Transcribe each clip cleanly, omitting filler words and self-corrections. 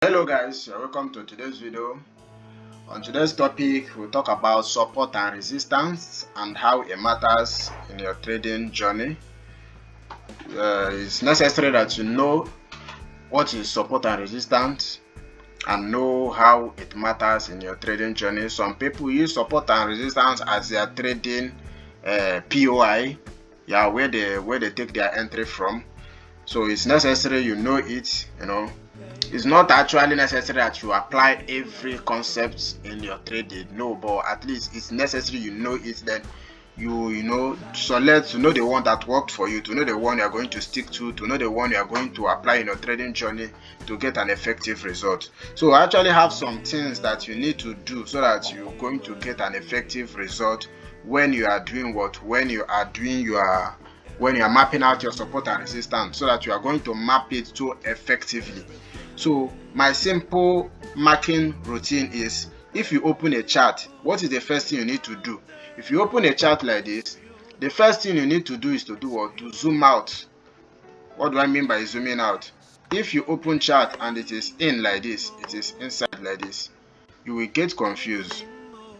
Hello guys, welcome to today's video. On today's topic, we'll talk about support and resistance and how it matters in your trading journey. It's necessary that you know what is support and resistance and know how it matters in your trading journey. Some people use support and resistance as their trading POI, where they take their entry from. So it's necessary you know it, It's not actually necessary that you apply every concept in your trading, no, but at least it's necessary you know it. Then select to know the one that worked for you, to know the one you are going to stick to know the one you are going to apply in your trading journey to get an effective result. So I actually have some things that you need to do so that you're going to get an effective result when you are doing what? When you are mapping out your support and resistance, so that you are going to map it so effectively. So my simple marking routine is, if you open a chart, what is the first thing you need to do? If you open a chart like this, the first thing you need to do is to do what? To zoom out. What do I mean by zooming out? If you open chart and it is in like this, it is inside like this, you will get confused.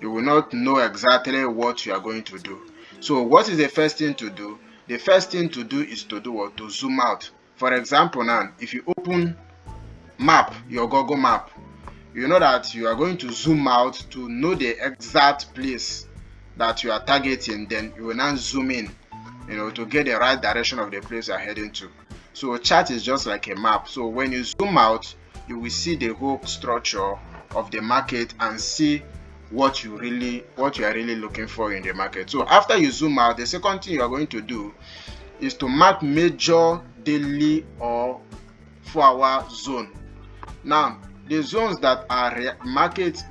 You will not know exactly what you are going to do. So what is the first thing to do? The first thing to do is to do what? To zoom out. For example, now, if you open map, your Google map, you know that you are going to zoom out to know the exact place that you are targeting. Then you will now zoom in, to get the right direction of the place you are heading to. So a chart is just like a map. So when you zoom out, you will see the whole structure of the market and see what you are really looking for in the market. So after you zoom out, the second thing you are going to do is to mark major, daily, or 4-hour zone. Now, the zones that are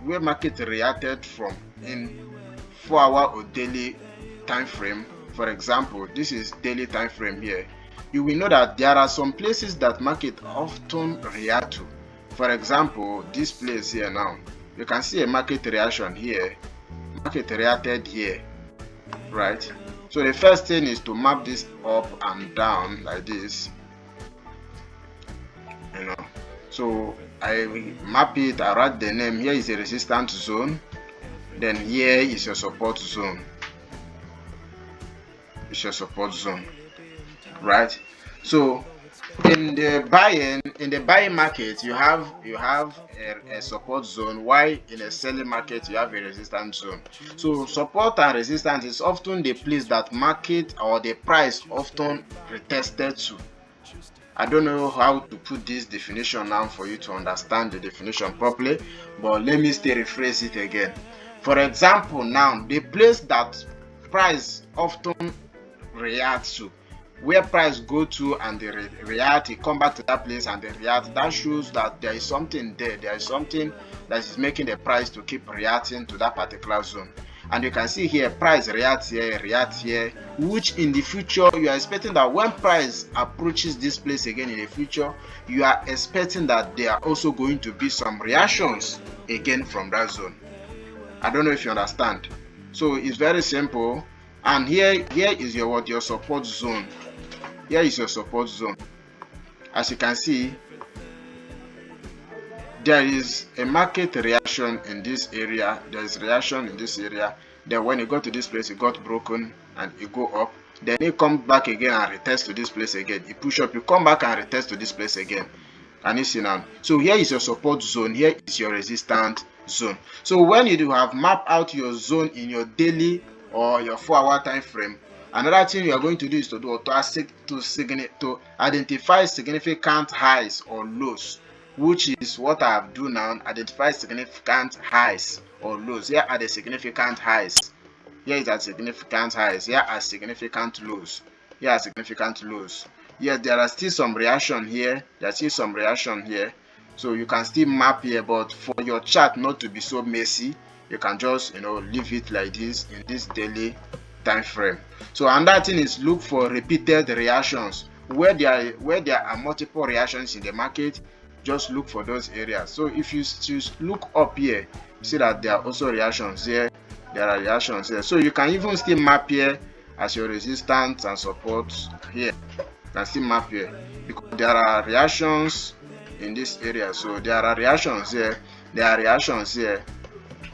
where market reacted from in 4-hour or daily time frame, for example, this is daily time frame here, you will know that there are some places that market often react to. For example, this place here now, you can see a market reaction here. Market reacted here, right? So the first thing is to map this up and down like this, So I map it, I write the name. Here is a resistance zone, then here is your support zone. It's your support zone, right? So in the buying market, you have a support zone, while in a selling market you have a resistance zone. So support and resistance is often the place that market or the price often retested to. I don't know how to put this definition now for you to understand the definition properly, but let me still rephrase it again. For example, now the place that price often reacts to, where price go to and they react, it come back to that place and they react, that shows that there is something there. There is something that is making the price to keep reacting to that particular zone. And you can see here, price reacts here, which in the future you are expecting that when price approaches this place again in the future, you are expecting that there are also going to be some reactions again from that zone. I don't know if you understand. So it's very simple. And here is your support zone. Here is your support zone. As you can see, there is a market reaction in this area. There is reaction in this area. Then when you go to this place, it got broken and it go up. Then it comes back again and retest to this place again. It push up, you come back and retest to this place again. Can you see now? So here is your support zone. Here is your resistance zone. So when you do have mapped out your zone in your daily or your 4-hour time frame, another thing you are going to do is to identify significant highs or lows, which is what I have done now. Identify significant highs or lows. Here are the significant highs. Here is at significant highs. Here are significant lows. Here are significant lows. Yes, there are still some reaction here. There's still some reaction here. So you can still map here, but for your chart not to be so messy, you can just leave it like this in this daily time frame. So another thing is look for repeated reactions. Where there are multiple reactions in the market, just look for those areas. So if you look up here, see that there are also reactions here. There are reactions here. So you can even still map here as your resistance and support here. You can still map here because there are reactions in this area. So there are reactions here, there are reactions here,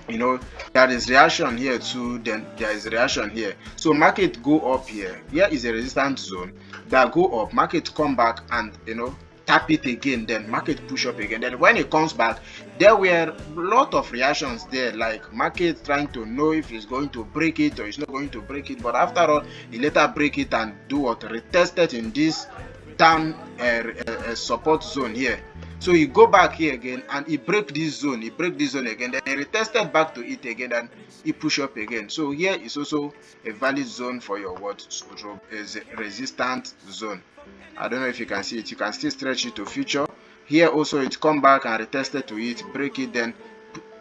you know, there is reaction here too, then there is reaction here. So market go up here, here is a resistance zone that go up, market come back and, you know, tap it again, then market push up again. Then when it comes back, there were a lot of reactions there, like market trying to know if it's going to break it or it's not going to break it. But after all, it later break it and do what? Retest it in this down support zone here. So you go back here again and he break this zone, again, then he retested back to it again and he push up again. So here is also a valid zone for your what? Is a resistance zone. I don't know if you can see it, you can still stretch it to future. Here also it come back and retested to it, break it, then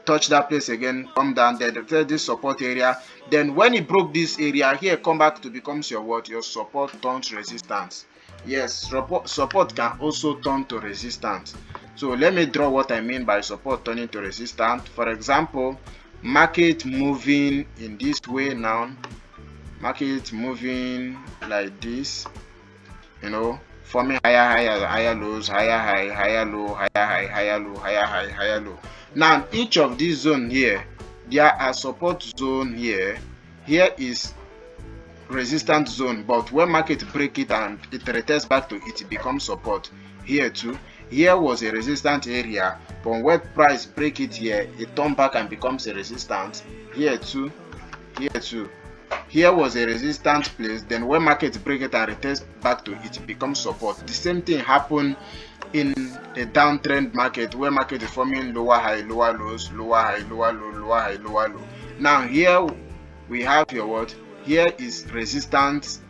touch that place again, come down, then retest this support area. Then when he broke this area here, come back to becomes your what? Your support turns resistance. Yes, support can also turn to resistance. So let me draw what I mean by support turning to resistance. For example, market moving in this way now, market moving like this, you know, forming higher lows, higher high, higher low, higher high, higher low, higher high, higher low. Now each of these zone here, there are support zone here, here is resistance zone, but when market break it and it returns back to it, it becomes support. Here too, here was a resistance area, but when price break it here, it turn back and becomes a resistance. Here too, here too, here was a resistance place, then when market break it and returns back to it, it becomes support. The same thing happened in a downtrend market where market is forming lower high, lower lows, lower high, lower low, lower high, lower low. Now here we have your what? Here is resistance,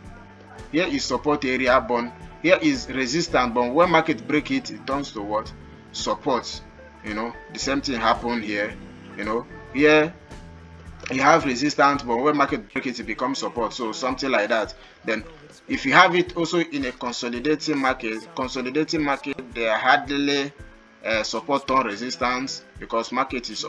here is support area, but here is resistance, but when market break it, it turns to what? Support. You know, the same thing happened here. You know, here you have resistance, but when market break it, it becomes support. So something like that. Then if you have it also in a consolidating market, they are hardly support on resistance, because market is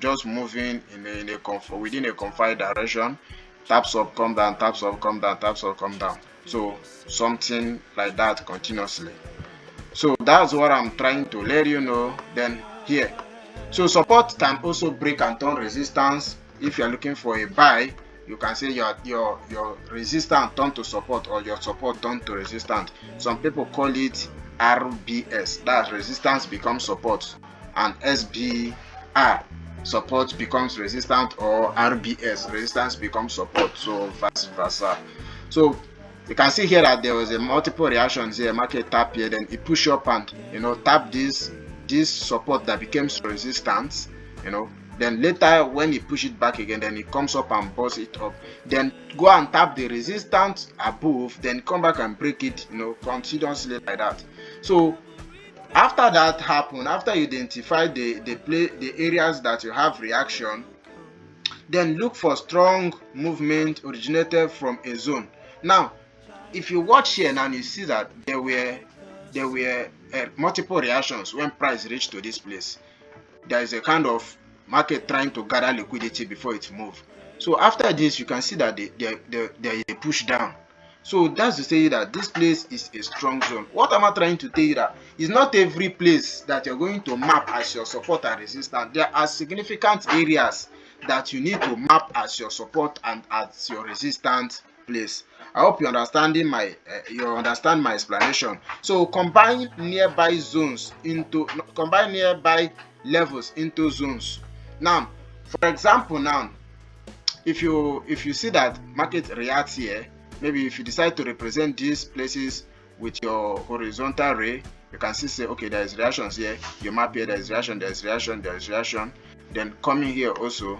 just moving in a within a confined direction. Taps up, come down, taps up, come down, taps up, come down. So something like that continuously. So that's what I'm trying to let you know. Then here, so support can also break and turn resistance. If you're looking for a buy, you can say your resistance turn to support, or your support turn to resistance. Some people call it RBS, that's resistance becomes support, and SBR, support becomes resistance, or RBS, resistance becomes support, so vice versa. So you can see here that there was a multiple reactions here. Market tap here, then it push up and, you know, tap this support that becomes resistance, you know. Then later when you push it back again, then it comes up and busts it up, then go and tap the resistance above, then come back and break it, you know, continuously like that. So after that happen, after you identify the areas that you have reaction, then look for strong movement originated from a zone. Now if you watch here now, you see that there were multiple reactions when price reached to this place. There is a kind of market trying to gather liquidity before it moves. So after this, you can see that there is a push down. So that's to say that this place is a strong zone. What am I trying to tell you? That it's not every place that you're going to map as your support and resistance. There are significant areas that you need to map as your support and as your resistance place. I hope you understand my explanation. So combine nearby levels into zones. Now, for example, now if you see that market reacts here, maybe if you decide to represent these places with your horizontal ray, you can see say, okay, there is reactions here. You map here, there is reaction, there is reaction, there is reaction. Then coming here also,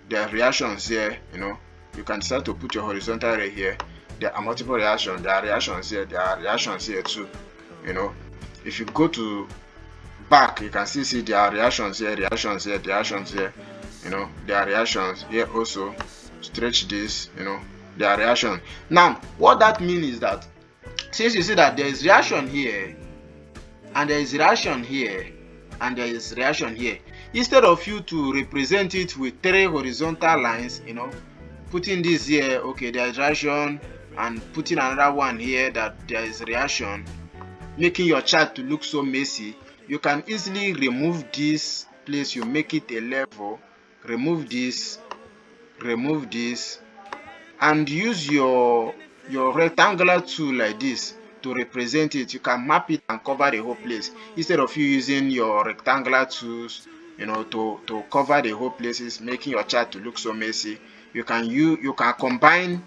there are reactions here. You know, you can decide to put your horizontal ray here. There are multiple reactions. There are reactions here. There are reactions here too. You know, if you go to back, you can see there are reactions here, reactions here, reactions here. You know, there are reactions here also. Stretch this. You know, there are reactions. Now, what that means is that since you see that there is reaction here, and there is reaction here, and there is reaction here, instead of you to represent it with 3 horizontal lines, you know, putting this here, okay, there is reaction, and putting another one here that there is reaction, making your chart to look so messy, you can easily remove this place. You make it a level, remove this, and use your rectangular tool like this to represent it. You can map it and cover the whole place instead of you using your rectangular tools, to cover the whole places, making your chart to look so messy. You can combine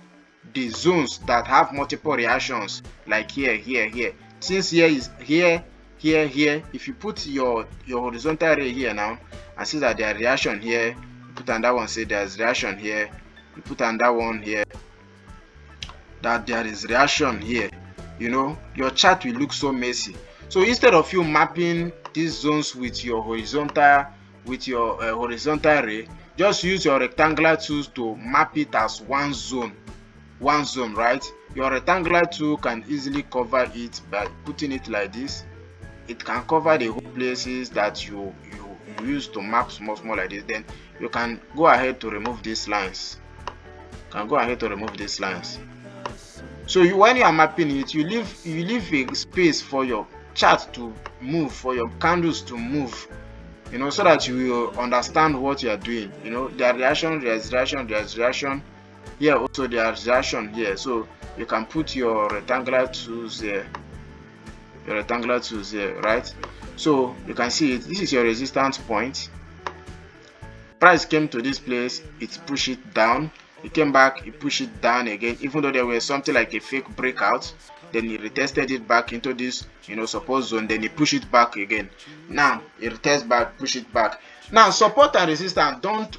the zones that have multiple reactions, like here. Since here is here, if you put your horizontal ray here now and see that there are reaction here, you put on that one, say there's reaction here, you put on that one here, that there is reaction here, your chart will look so messy. So instead of you mapping these zones with your horizontal ray, just use your rectangular tools to map it as one zone, right? Your rectangular tool can easily cover it by putting it like this. It can cover the whole places that you use to map small like this. Then you can go ahead to remove these lines. So when you are mapping it, you leave a space for your chart to move, for your candles to move, so that you will understand what you are doing. There are reaction, there's reaction here, also there is reaction here. So you can put your rectangular tools here, right? So you can see it. This is your resistance point. Price came to this place, it pushed it down. It came back, it pushed it down again, even though there was something like a fake breakout. Then he retested it back into this support zone, then he pushed it back again. Now it retests back, push it back. Now support and resistance don't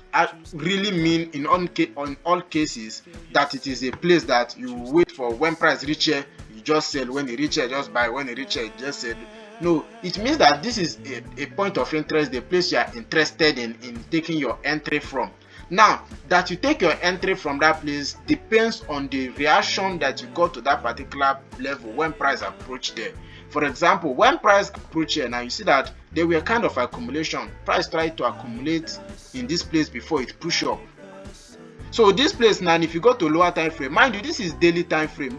really mean in all cases that it is a place that you wait for. When price reach here, you just sell. When it reach here, just buy. When it reach here, just sell. No, it means that this is a point of interest, the place you are interested in taking your entry from. Now, that you take your entry from that place depends on the reaction that you got to that particular level when price approached there. For example, when price approached here, now you see that there were kind of accumulation. Price tried to accumulate in this place before it pushed up. So this place now, if you go to lower time frame, mind you, this is daily time frame.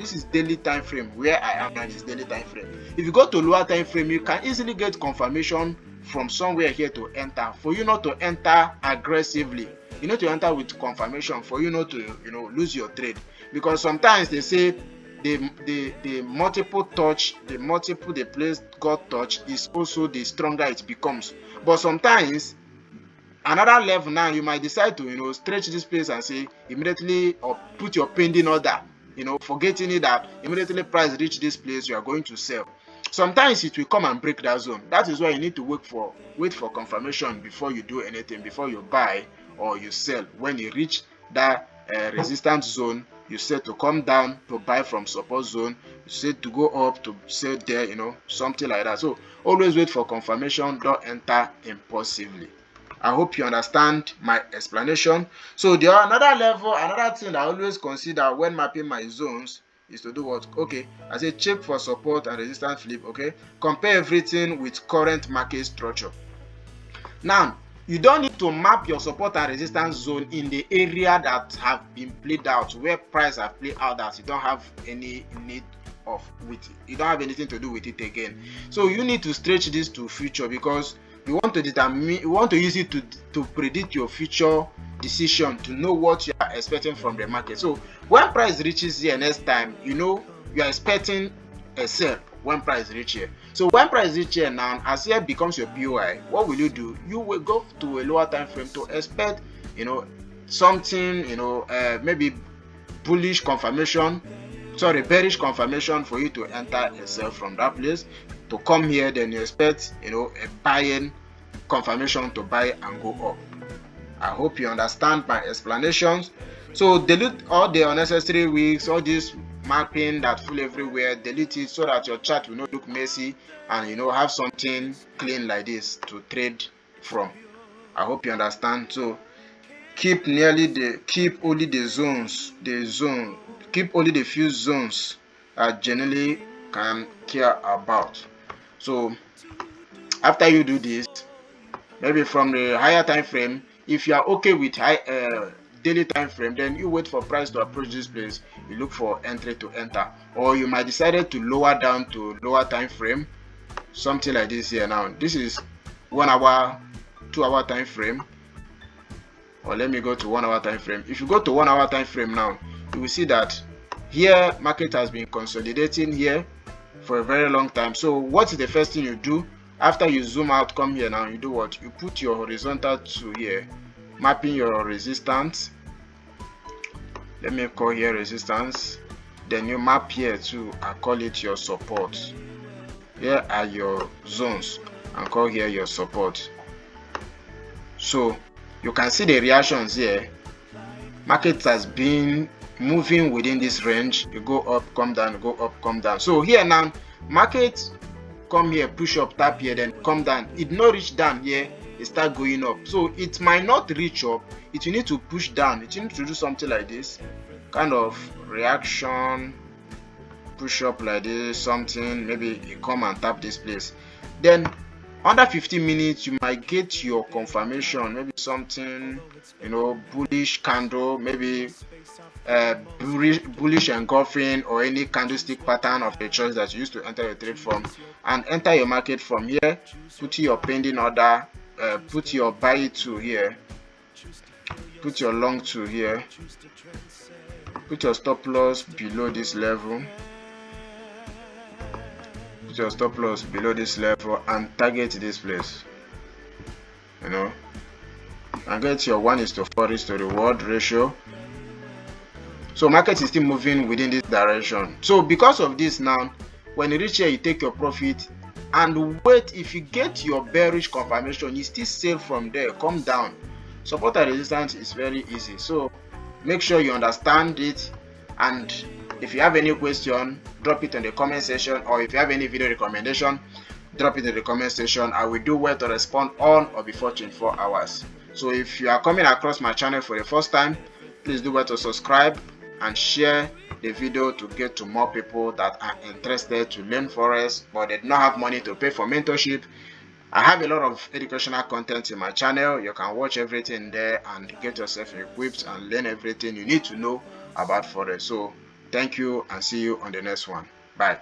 Where I am now is daily time frame. If you go to lower time frame, you can easily get confirmation from somewhere here to enter. For you not to enter aggressively, you need to enter with confirmation for you not to lose your trade. Because sometimes they say the multiple the place got touched is also the stronger it becomes. But sometimes another level now, you might decide to stretch this place and say immediately, or put your pending order, forgetting it that immediately price reach this place you are going to sell. Sometimes it will come and break that zone. That is why you need to wait for confirmation before you do anything, before you buy or you sell. When you reach that resistance zone, you said to come down to buy from support zone, you said to go up to sell there, something like that. So always wait for confirmation, don't enter impulsively. I hope you understand my explanation. So another thing I always consider when mapping my zones is to do what? Okay, I say check for support and resistance flip. Okay, compare everything with current market structure. Now, you don't need to map your support and resistance zone in the area that have been played out, where price have played out, that you don't have any need of with it. You don't have anything to do with it again. So you need to stretch this to future, because you want to use it to predict your future decision, to know what you are expecting from the market. So when price reaches here next time, you are expecting a sell when price reach here. So when price reach here now, as here becomes your POI, what will you do? You will go to a lower time frame to expect something, maybe bearish confirmation for you to enter a sell from that place. To come here, then you expect a buying confirmation to buy and go up. I hope you understand my explanations. So delete all the unnecessary wicks, all this mapping that full everywhere. Delete it so that your chart will not look messy, and have something clean like this to trade from. I hope you understand. So keep only the zones, keep only the few zones that generally can care about. So after you do this, maybe from the higher time frame, if you are okay with daily time frame, then you wait for price to approach this place, you look for entry to enter. Or you might decide to lower down to lower time frame, something like this here. Now this is 1 hour, 2 hour time frame, or let me go to 1 hour time frame. If you go to 1 hour time frame now, you will see that here market has been consolidating here for a very long time. So what is the first thing you do after you zoom out? Come here now, you do what? You put your horizontal to here, mapping your resistance. Let me call here resistance. Then you map here to, I call it your support. Here are your zones, and call here your support. So you can see the reactions here. Market has been moving within this range. You go up, come down, go up, come down. So here now, market come here, push up, tap here, then come down. It not reach down here, it start going up. So it might not reach up, it will need to push down. It will need to do something like this, kind of reaction, push up like this, something. Maybe you come and tap this place. Then under 15 minutes, you might get your confirmation, maybe something, you know, bullish candle, maybe bullish engulfing, or any candlestick pattern of the choice that you used to enter your trade from, and enter your market from here. Put your pending order, put your buy to here, put your long to here, put your stop loss below this level, put your stop loss below this level, and target this place, you know, and get your 1:4 to reward ratio. So market is still moving within this direction. So because of this now, when you reach here, you take your profit and wait. If you get your bearish confirmation, you still sell from there, come down. Support and resistance is very easy. So make sure you understand it, and if you have any question, drop it in the comment section, or if you have any video recommendation, drop it in the comment section. I will do well to respond on or before 24 hours. So if you are coming across my channel for the first time, please do well to subscribe and share the video to get to more people that are interested to learn Forex, but they do not have money to pay for mentorship. I have a lot of educational content in my channel. You can watch everything there and get yourself equipped and learn everything you need to know about Forex. So thank you, and see you on the next one. Bye.